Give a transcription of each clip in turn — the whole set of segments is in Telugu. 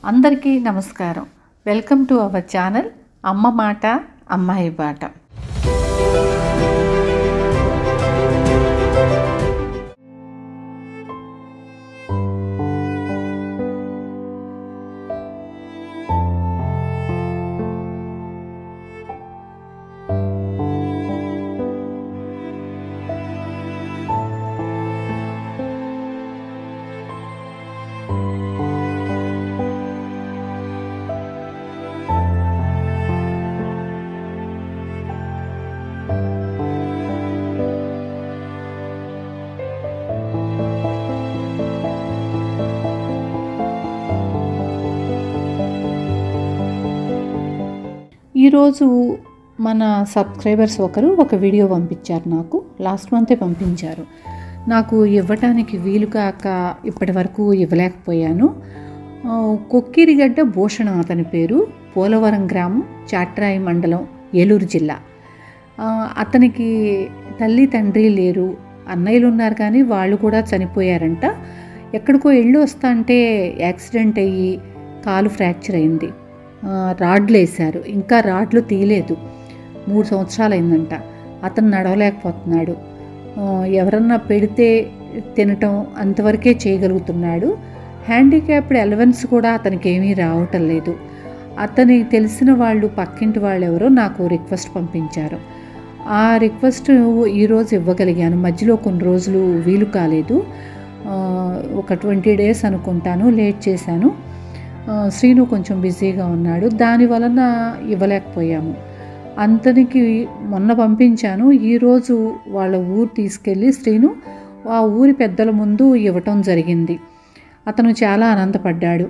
అందరికీ నమస్కారం. వెల్కమ్ టు అవర్ ఛానల్ అమ్మ మాట అమ్మాయి బాట. ఈరోజు మన సబ్స్క్రైబర్స్ ఒక వీడియో పంపించారు. నాకు లాస్ట్ మంతే పంపించారు. నాకు ఇవ్వటానికి వీలు కాక ఇప్పటి వరకు ఇవ్వలేకపోయాను. కొక్కిరిగడ్డ భూషణం అతని పేరు. పోలవరం గ్రామం, చాట్రాయి మండలం, ఏలూరు జిల్లా. అతనికి తల్లి తండ్రి లేరు, అన్నయ్యలు ఉన్నారు కానీ వాళ్ళు కూడా చనిపోయారంట. ఎక్కడికో వెళ్ళి వస్తా అంటే యాక్సిడెంట్ అయ్యి కాలు ఫ్రాక్చర్ అయింది. రాడ్లు వేశారు, ఇంకా రాడ్లు తీయలేదు. 3 సంవత్సరాలు అయిందంట. అతను నడవలేకపోతున్నాడు. ఎవరన్నా పెడితే తినటం అంతవరకే చేయగలుగుతున్నాడు. హ్యాండిక్యాప్డ్ అలవెన్స్ కూడా అతనికి ఏమీ రావటం లేదు. అతనికి తెలిసిన వాళ్ళు, పక్కింటి వాళ్ళు ఎవరో నాకు రిక్వెస్ట్ పంపించారు. ఆ రిక్వెస్ట్ ఈరోజు ఇవ్వగలిగాను. మధ్యలో కొన్ని రోజులు వీలు కాలేదు. ఒక 20 days అనుకుంటాను లేట్ చేశాను. శ్రీను కొంచెం బిజీగా ఉన్నాడు, దాని వలన ఇవ్వలేకపోయాము. అతనికి మొన్న పంపించాను. ఈరోజు వాళ్ళ ఊరు తీసుకెళ్ళి శ్రీను ఆ ఊరి పెద్దల ముందు ఇవ్వటం జరిగింది. అతను చాలా ఆనందపడ్డాడు.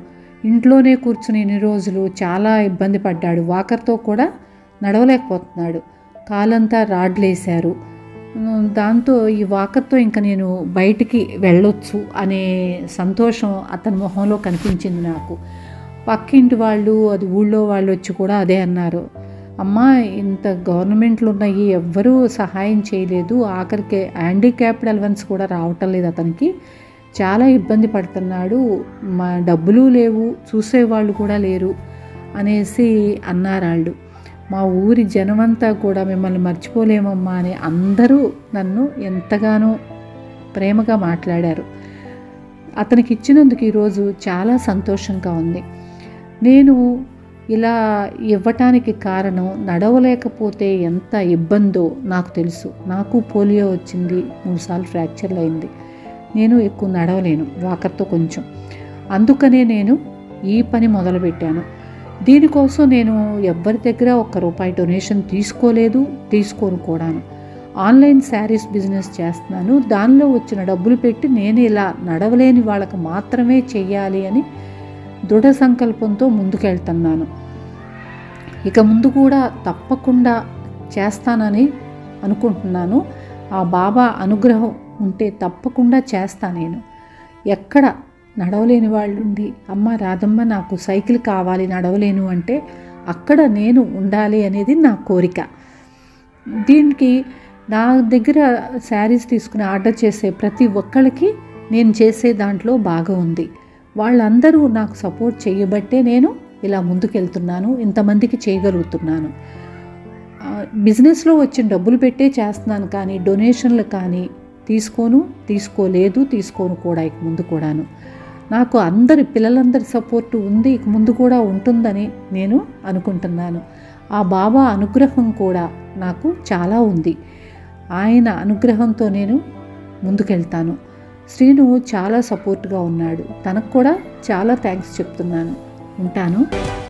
ఇంట్లోనే కూర్చుని ఇన్ని రోజులు చాలా ఇబ్బంది పడ్డాడు. వాకర్తో కూడా నడవలేకపోతున్నాడు. కాలంతా రాడ్లేశారు. దాంతో ఈ వాకర్తో ఇంకా నేను బయటికి వెళ్ళొచ్చు అనే సంతోషం అతని మొహంలో కనిపించింది నాకు. పక్కింటి వాళ్ళు, అది ఊళ్ళో వాళ్ళు వచ్చి కూడా అదే అన్నారు. అమ్మా, ఇంత గవర్నమెంట్లు ఉన్నాయి, ఎవ్వరూ సహాయం చేయలేదు. ఆఖరికి హ్యాండిక్యాప్డ్ అలవెన్స్ కూడా రావటం లేదు. అతనికి చాలా ఇబ్బంది పడుతున్నాడు. మా డబ్బులు లేవు, చూసేవాళ్ళు కూడా లేరు అనేసి అన్నారు వాళ్ళు. మా ఊరి జనమంతా కూడా మిమ్మల్ని మర్చిపోలేమమ్మా అని అందరూ నన్ను ఎంతగానో ప్రేమగా మాట్లాడారు. అతనికి ఇచ్చినందుకు ఈరోజు చాలా సంతోషంగా ఉంది. నేను ఇలా ఇవ్వటానికి కారణం, నడవలేకపోతే ఎంత ఇబ్బందో నాకు తెలుసు. నాకు పోలియో వచ్చింది, 3 సార్లు ఫ్రాక్చర్లు అయింది. నేను ఎక్కువ నడవలేను, వాకర్తో కొంచెం. అందుకనే నేను ఈ పని మొదలుపెట్టాను. దీనికోసం నేను ఎవ్వరి దగ్గర ₹1 డొనేషన్ తీసుకోలేదు, తీసుకోను కూడాను. ఆన్లైన్ శారీస్ బిజినెస్ చేస్తున్నాను. దానిలో వచ్చిన డబ్బులు పెట్టి నేను ఇలా నడవలేని వాళ్ళకి మాత్రమే చెయ్యాలి అని దృఢ సంకల్పంతో ముందుకెళ్తున్నాను. ఇక ముందు కూడా తప్పకుండా చేస్తానని అనుకుంటున్నాను. ఆ బాబా అనుగ్రహం ఉంటే తప్పకుండా చేస్తా. నేను ఎక్కడ నడవలేని వాళ్ళు ఉండి, అమ్మ రాధమ్మ నాకు సైకిల్ కావాలి నడవలేను అంటే అక్కడ నేను ఉండాలి అనేది నా కోరిక. దీనికి నా దగ్గర శారీస్ తీసుకుని ఆర్డర్ చేసే ప్రతి ఒక్కరికి నేను చేసే దాంట్లో బాగా ఉంది. వాళ్ళందరూ నాకు సపోర్ట్ చేయబట్టే నేను ఇలా ముందుకెళ్తున్నాను, ఇంతమందికి చేయగలుగుతున్నాను. బిజినెస్లో వచ్చిన డబ్బులు పెట్టే చేస్తున్నాను కానీ డొనేషన్లు కానీ తీసుకోను కూడా. ఇక ముందు కూడాను నాకు పిల్లలందరి సపోర్టు ఉంది, ఇక ముందు కూడా ఉంటుందని నేను అనుకుంటున్నాను. ఆ బాబా అనుగ్రహం కూడా నాకు చాలా ఉంది. ఆయన అనుగ్రహంతో నేను ముందుకెళ్తాను. శ్రీను చాలా సపోర్ట్గా ఉన్నాడు. తనకు కూడా చాలా థ్యాంక్స్ చెప్తున్నాను. ఉంటాను.